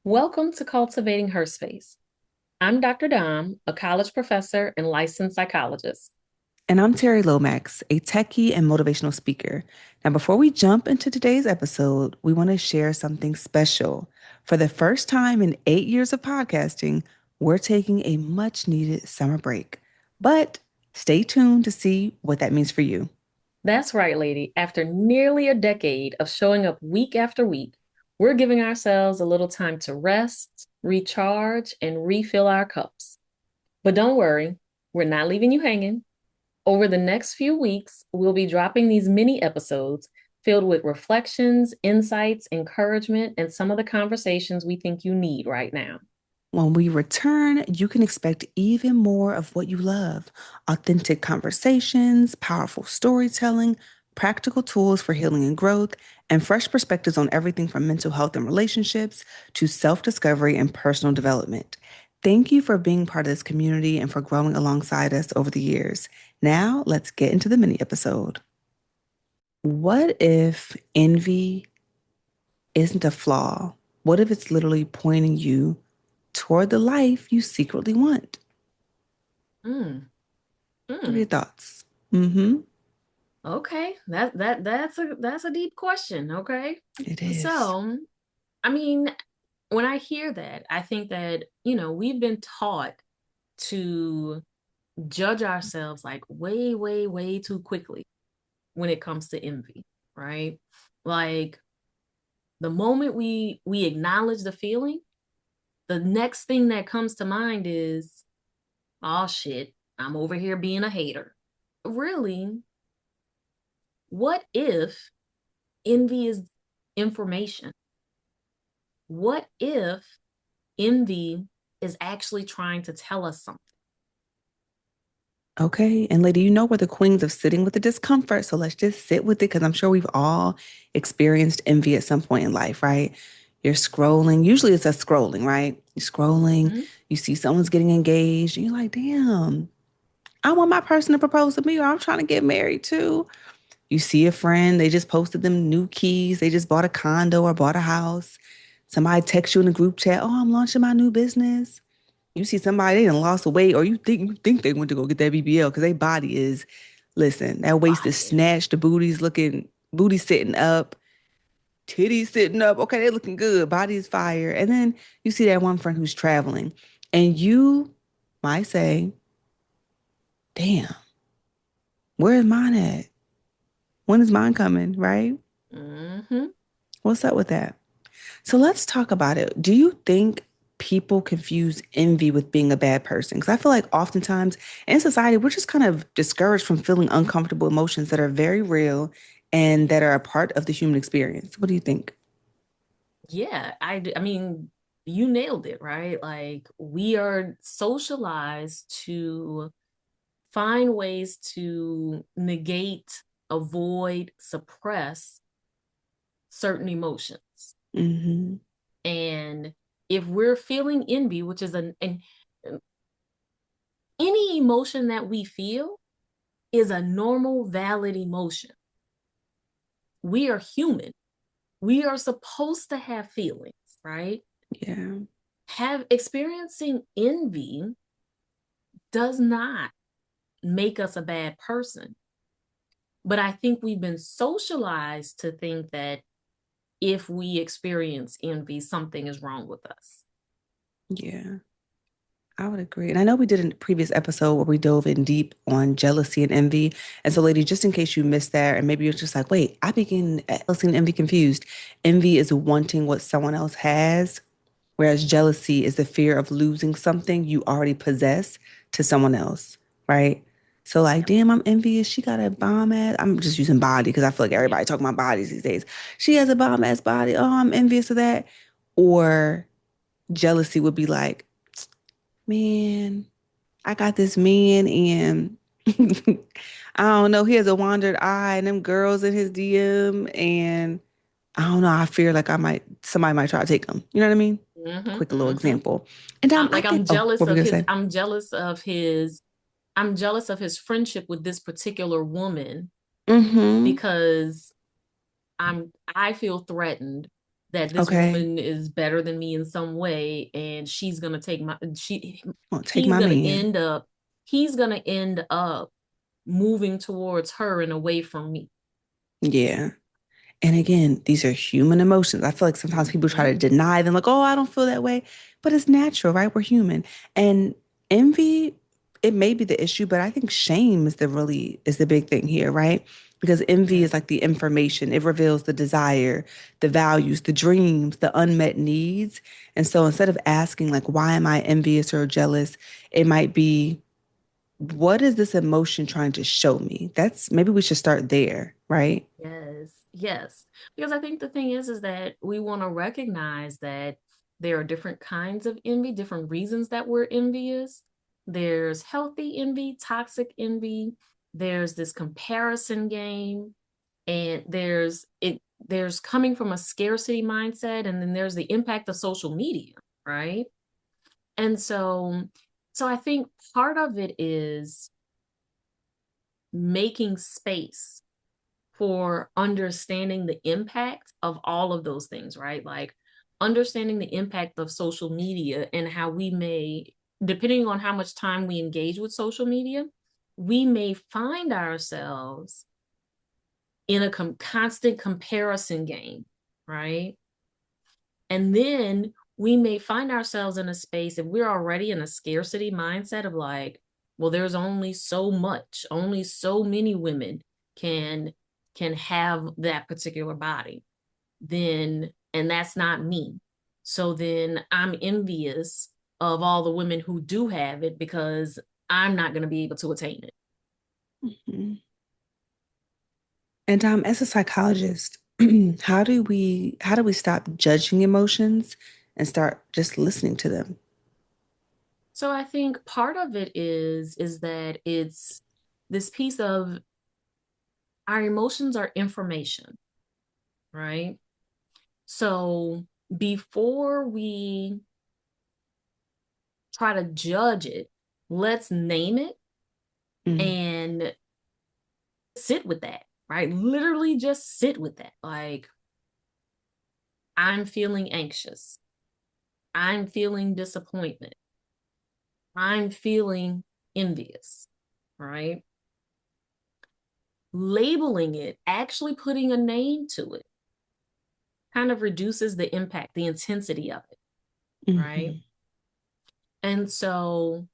Welcome to Cultivating Her Space. I'm Dr. Dom, a college professor and licensed psychologist. And I'm Terry Lomax, a techie and motivational speaker. Now, before we jump into today's episode, we want to share something special. For the first time in 8 years of podcasting, we're taking a much needed summer break. But stay tuned to see what that means for you. That's right, lady. After nearly a decade of showing up week after week, we're giving ourselves a little time to rest, recharge, and refill our cups. But don't worry, we're not leaving you hanging. Over the next few weeks, we'll be dropping these mini episodes filled with reflections, insights, encouragement, and some of the conversations we think you need right now. When we return, you can expect even more of what you love: authentic conversations, powerful storytelling, practical tools for healing and growth, and fresh perspectives on everything from mental health and relationships to self discovery and personal development. Thank you for being part of this community and for growing alongside us over the years. Now, let's get into the mini episode. What if envy isn't a flaw? What if it's literally pointing you toward the life you secretly want? Mm, What are your mm. thoughts? Mm-hmm. Okay, that's a deep question. Okay, It is. so I mean, when I hear that, I think that we've been taught to judge ourselves like way, way, way too quickly when it comes to envy, right? Like the moment we acknowledge the feeling, the next thing that comes to mind is, oh shit, I'm over here being a hater. Really, what if envy is information? What if envy is actually trying to tell us something? Okay. And lady, you know we're the queens of sitting with the discomfort. So let's just sit with it because I'm sure we've all experienced envy at some point in life, right? You're scrolling. Usually it's a scrolling, right? You're scrolling, Mhm. you see someone's getting engaged, and you're like, damn, I want my person to propose to me, or I'm trying to get married too. You see a friend, they just posted them new keys, they just bought a condo or bought a house. Somebody texts you in a group chat, oh, I'm launching my new business. You see somebody they done lost weight, or you think they went to go get that BBL because their body is, listen, that waist is Fire. snatched, the booty's looking, booty sitting up, titties sitting up. Okay, they looking good, body's fire. And then you see that one friend who's traveling, and you might say, "Damn, where's mine at? When is mine coming?" Right? Hmm. What's up with that? So let's talk about it. Do you think people confuse envy with being a bad person? Because I feel like oftentimes in society, we're just kind of discouraged from feeling uncomfortable emotions that are very real and that are a part of the human experience. What do you think? Yeah, I mean, you nailed it, right? Like we are socialized to find ways to negate, avoid, suppress certain emotions. Hmm. And if we're feeling envy, which is an any emotion that we feel is a normal, valid emotion. We are human. We are supposed to have feelings, right? Yeah. Have experiencing envy does not make us a bad person. But I think we've been socialized to think that if we experience envy, something is wrong with us. Yeah. I would agree. And I know we did a previous episode where we dove in deep on jealousy and envy. And so, lady, just in case you missed that, and maybe you're just like, wait, I begin jealousy and envy confused. Envy is wanting what someone else has, whereas jealousy is the fear of losing something you already possess to someone else, right? So, like, Yep. damn, I'm envious. She got a bomb ass. I'm just using body because I feel like Yeah. everybody talking about bodies these days. She has a bomb ass body. Oh, I'm envious of that. Or jealousy would be like, man, I got this man and I don't know, he has a wandered eye and them girls in his DM and I don't know, I fear like somebody might try to take him. You know what I mean? Mm-hmm, Quick little mm-hmm. example. And I Like think, oh, what were we gonna say? I'm jealous of his friendship with this particular woman Mm-hmm. because I feel threatened that this Okay. woman is better than me in some way, and she's gonna take my she Well, take he's my gonna man. end up he's gonna end up moving towards her and away from me. Yeah. And again, these are human emotions. I feel like sometimes people try Hmm. to deny them, like, oh, I don't feel that way. But it's natural, right? We're human. And envy, it may be the issue, but I think shame is the big thing here, right? Because envy is Yes. like the information. It reveals the desire, the values, the dreams, the unmet needs. And so instead of asking, like, why am I envious or jealous? It might be, what is this emotion trying to show me? That's maybe we should start there, right? Yes, yes. Because I think the thing is that we want to recognize that there are different kinds of envy, different reasons that we're envious. There's healthy envy, toxic envy. There's this comparison game, and there's coming from a scarcity mindset, and then there's the impact of social media, right? And so I think part of it is making space for understanding the impact of all of those things, right? Like understanding the impact of social media and how we may, depending on how much time we engage with social media, we may find ourselves in a constant comparison game, right? And then we may find ourselves in a space if we're already in a scarcity mindset of like, well, there's only so much, only so many women can can have that particular body. Then and that's not me. So then I'm envious of all the women who do have it because I'm not going to be able to attain it. Mhm. And as a psychologist, how do we stop judging emotions and start just listening to them? So I think part of it is that it's this piece of our emotions are information, right? So before we try to judge it, let's name it Mm, and sit with that, right? Literally just sit with that. Like, I'm feeling anxious. I'm feeling disappointment. I'm feeling envious, right? Labeling it, actually putting a name to it, kind of reduces the impact, the intensity of it, right? mhm. And so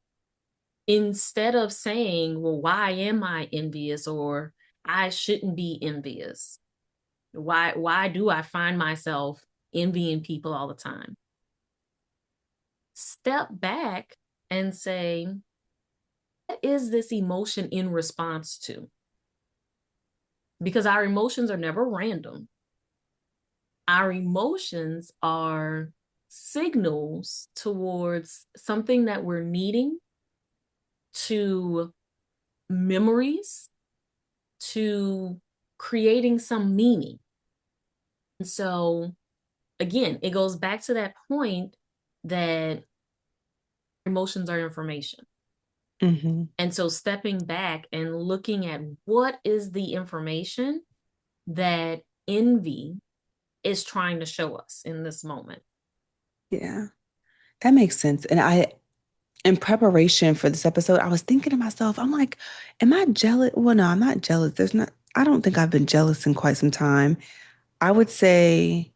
instead of saying, well, why am I envious or I shouldn't be envious? Why do I find myself envying people all the time? Step back and say, what is this emotion in response to? Because our emotions are never random. Our emotions are signals towards something that we're needing, to memories, to creating some meaning. And so, again, it goes back to that point that emotions are information. Mhm. And so, stepping back and looking at what is the information that envy is trying to show us in this moment. Yeah, that makes sense. And in preparation for this episode, I was thinking to myself, I'm like, am I jealous? Well, no, I'm not jealous. I don't think I've been jealous in quite some time. I would say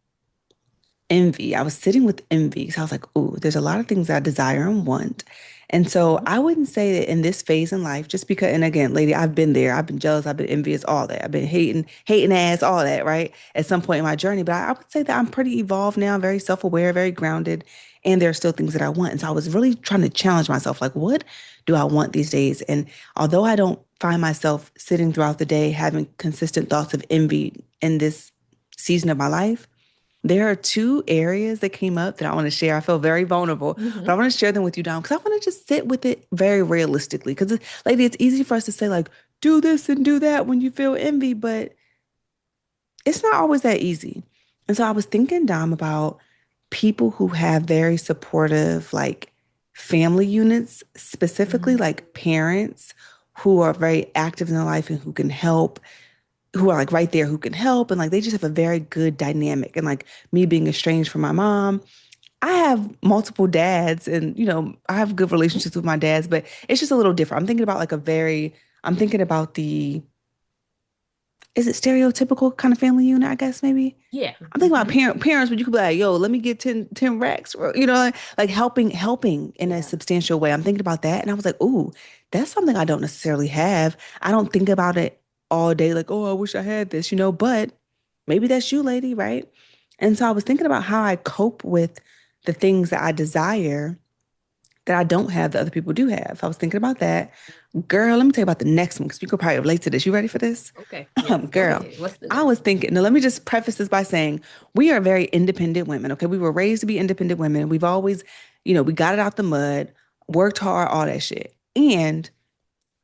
envy. I was sitting with envy because I was like, ooh, there's a lot of things I desire and want. And so Mhm. I wouldn't say that in this phase in life, just because, and again, lady, I've been there. I've been jealous. I've been envious, all that. I've been hating ass, all that, right? At some point in my journey. But I would say that I'm pretty evolved now, very self-aware, very grounded. And there are still things that I want. And so I was really trying to challenge myself, like, what do I want these days? And although I don't find myself sitting throughout the day having consistent thoughts of envy in this season of my life, there are two areas that came up that I want to share. I feel very vulnerable, but I Mhm. want to share them with you, Dom, because I want to just sit with it very realistically. Because, lady, it's easy for us to say, like, do this and do that when you feel envy, but it's not always that easy. And so I was thinking, Dom, about people who have very supportive, like, family units, specifically Mhm. like parents who are very active in their life and who can help, who are like right there who can help, and like they just have a very good dynamic. And like me being estranged from my mom, I have multiple dads, and I have good relationships with my dads, but it's just a little different. I'm thinking about the, is it stereotypical kind of family unit, I guess maybe. Yeah. I'm thinking about Hmm. parents, but you could be like, yo, let me get ten racks, like helping in a Yeah. substantial way. I'm thinking about that. And I was like, ooh, that's something I don't necessarily have. I don't think about it all day, like, oh, I wish I had this, but maybe that's you, lady, right? And so I was thinking about how I cope with the things that I desire that I don't have that other people do have. I was thinking about that. Girl, let me tell you about the next one because you could probably relate to this. You ready for this? Okay. Yes. Go Girl, ahead. What's the I next was one? thinking, now let me just preface this by saying we are very independent women, okay? We were raised to be independent women. We've always, we got it out the mud, worked hard, all that shit. And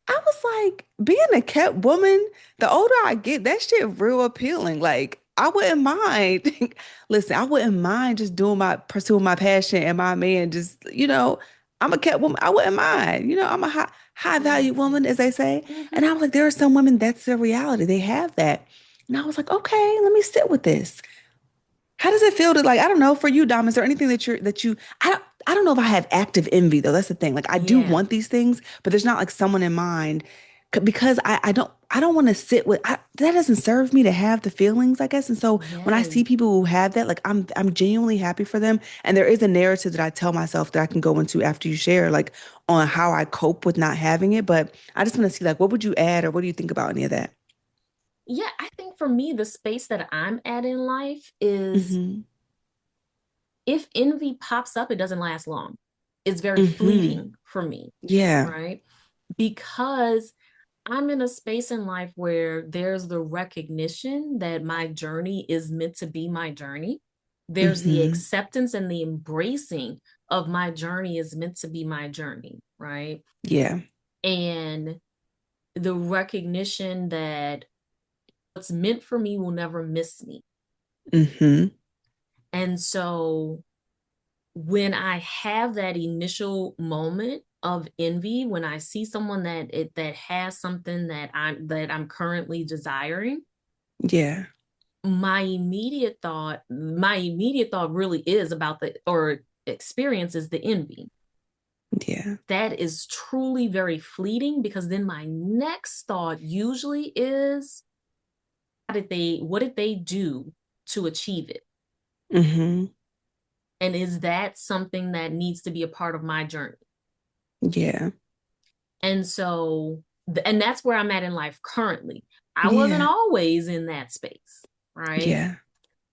I was like, being a kept woman, the older I get, that shit real appealing. Like, I wouldn't mind. Listen, I wouldn't mind just pursuing my passion and my man just, I'm a kept woman. I wouldn't mind. I'm a high value woman, as they say. And Hmm. I was like, there are some women that's their reality. They have that. And I was like, okay, let me sit with this. How does it feel to, like, I don't know, for you, Dom, is there anything I don't know if I have active envy though. That's the thing. Like I do Yeah. want these things, but there's not like someone in mind because I don't want to sit with that doesn't serve me to have the feelings, I guess. And so when I see Yes. people who have that, like I'm genuinely happy for them. And there is a narrative that I tell myself that I can go into after you share, like on how I cope with not having it. But I just want to see like what would you add or what do you think about any of that? Yeah. I think for me, the space that I'm at in life is Mm-hmm. if envy pops up, it doesn't last long. It's very Mm-hmm. fleeting for me, Yeah. right? Because I'm in a space in life where there's the recognition that my journey is meant to be my journey. There's the Mm-hmm. acceptance and the embracing of my journey is meant to be my journey, right? Yeah. And the recognition that what's meant for me will never miss me. Mm-hmm. And so when I have that initial moment of envy, when I see someone that has something that I'm currently desiring, Yeah. my immediate thought really is about the or experience is the envy. Yeah. That is truly very fleeting because then my next thought usually is what did they do to achieve it? Mm-hmm. And is that something that needs to be a part of my journey? Yeah. And so, and that's where I'm at in life currently. I wasn't Yeah. always in that space, right? Yeah.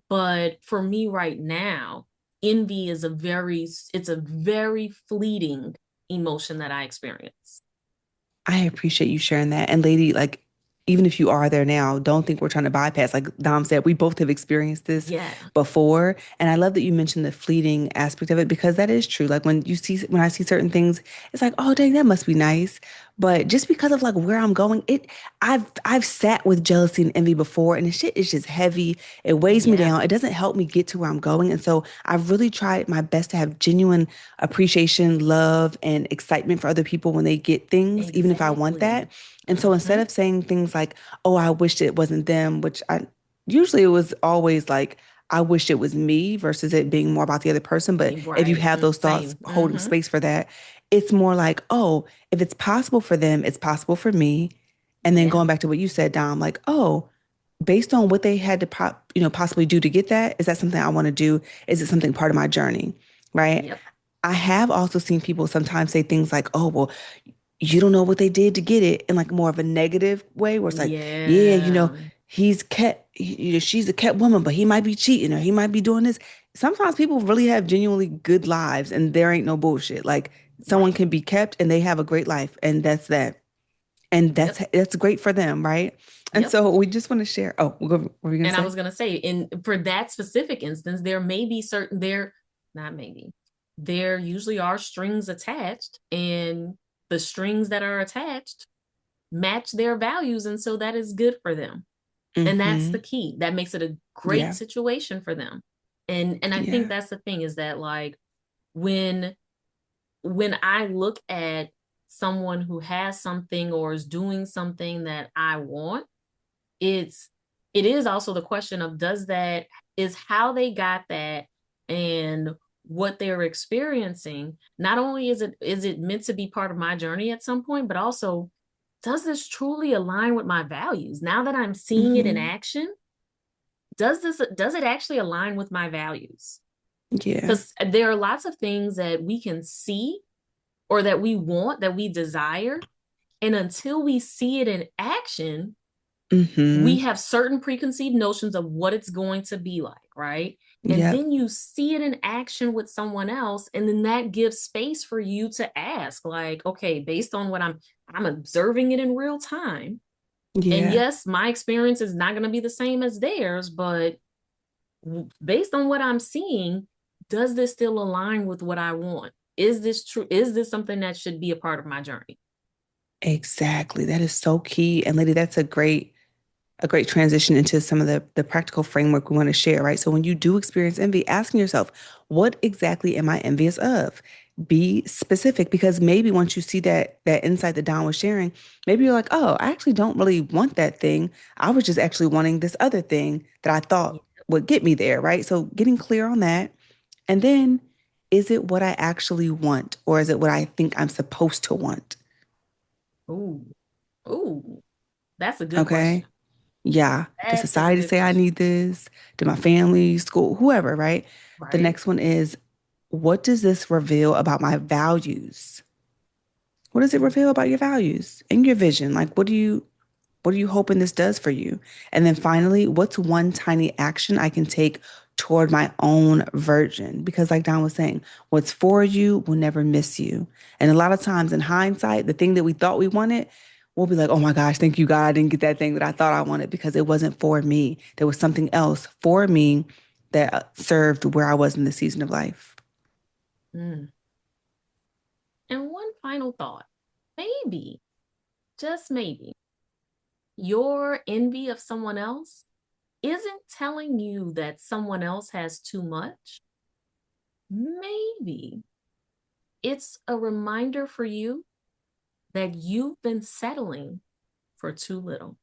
But for me right now, envy it's a very fleeting emotion that I experience. I appreciate you sharing that. And lady, like, even if you are there now, don't think we're trying to bypass. Like Dom said, we both have experienced this Yeah, before. And I love that you mentioned the fleeting aspect of it because that is true. Like when I see certain things, it's like, oh dang, that must be nice. But just because of like where I'm going, I've sat with jealousy and envy before and the shit is just heavy. It weighs me yeah, down. It doesn't help me get to where I'm going. And so I've really tried my best to have genuine appreciation, love, and excitement for other people when they get things, even if I want exactly. that. And so instead Mm-hmm. of saying things like, oh, I wish it wasn't them, which I usually it was always like, I wish it was me versus it being more about the other person. But if you Right. have those thoughts Same. holding Mm-hmm. space for that, it's more like, oh, if it's possible for them, it's possible for me. And then Yeah. going back to what you said, Dom, like, oh, based on what they had to possibly do to get that, is that something I want to do? Is it something part of my journey? Right. Yep. I have also seen people sometimes say things like, oh, well, you don't know what they did to get it in like more of a negative way where it's like, yeah, Yeah. she's a kept woman, but he might be cheating or he might be doing this. Sometimes people really have genuinely good lives and there ain't no bullshit. Like someone Right. can be kept and they have a great life and that's that. And Yep. that's great for them, right? And Yep. so we just want to share. Oh, what were we gonna And I say? was going to say, in for that specific instance, there may be certain there, not maybe, there usually are strings attached, and the strings that are attached match their values, and so that is good for them. And that's the Mm-hmm. key. That makes it a great Yeah. situation for them. And I think Yeah. that's the thing is that like when when I look at someone who has something or is doing something that I want, it's it is also the question of, does that is how they got that, and what they're experiencing, not only is it meant to be part of my journey at some point, but also, does this truly align with my values now that I'm seeing it in Hmm. action? Does it actually align with my values? Yeah. Because there are lots of things that we can see, or that we want, that we desire, and until we see it in action, we Hmm. have certain preconceived notions of what it's going to be like, right? And Yep. then you see it in action with someone else, and then that gives space for you to ask, like, okay, based on what I'm observing it in real time. And Yeah. yes, my experience is not going to be the same as theirs, but based on what I'm seeing, does this still align with what I want? Is this true? Is this something that should be a part of my journey? Exactly. That is so key. And lady, that's a great transition into some of the practical framework we want to share, right? So when you do experience envy, asking yourself, what exactly am I envious of? Be specific, because maybe once you see that insight that Don was sharing, maybe you're like, oh, I actually don't really want that thing. I was just actually wanting this other thing that I Yeah. thought would get me there, right? So getting clear on that. And then, is it what I actually want, or is it what I think I'm supposed to want? Ooh, ooh, that's a good Okay. question. Yeah. Does That is a society good say I question. need this? Did my family, school, whoever, right? The Right. next one is, what does this reveal about my values? What does it Mm, reveal about your values and your vision? Like, what are you hoping this does for you? And then finally, what's one tiny action I can take toward my own version? Because, like Don was saying, what's for you will never miss you. And a lot of times in hindsight, the thing that we thought we wanted, we'll be like, oh my gosh, thank you, God, I didn't get that thing that I thought I wanted because it wasn't for me. There was something else for me that served where I was in the season of life. mm. And one final thought. Maybe, just maybe, your envy of someone else isn't telling you that someone else has too much. Maybe it's a reminder for you that you've been settling for too little.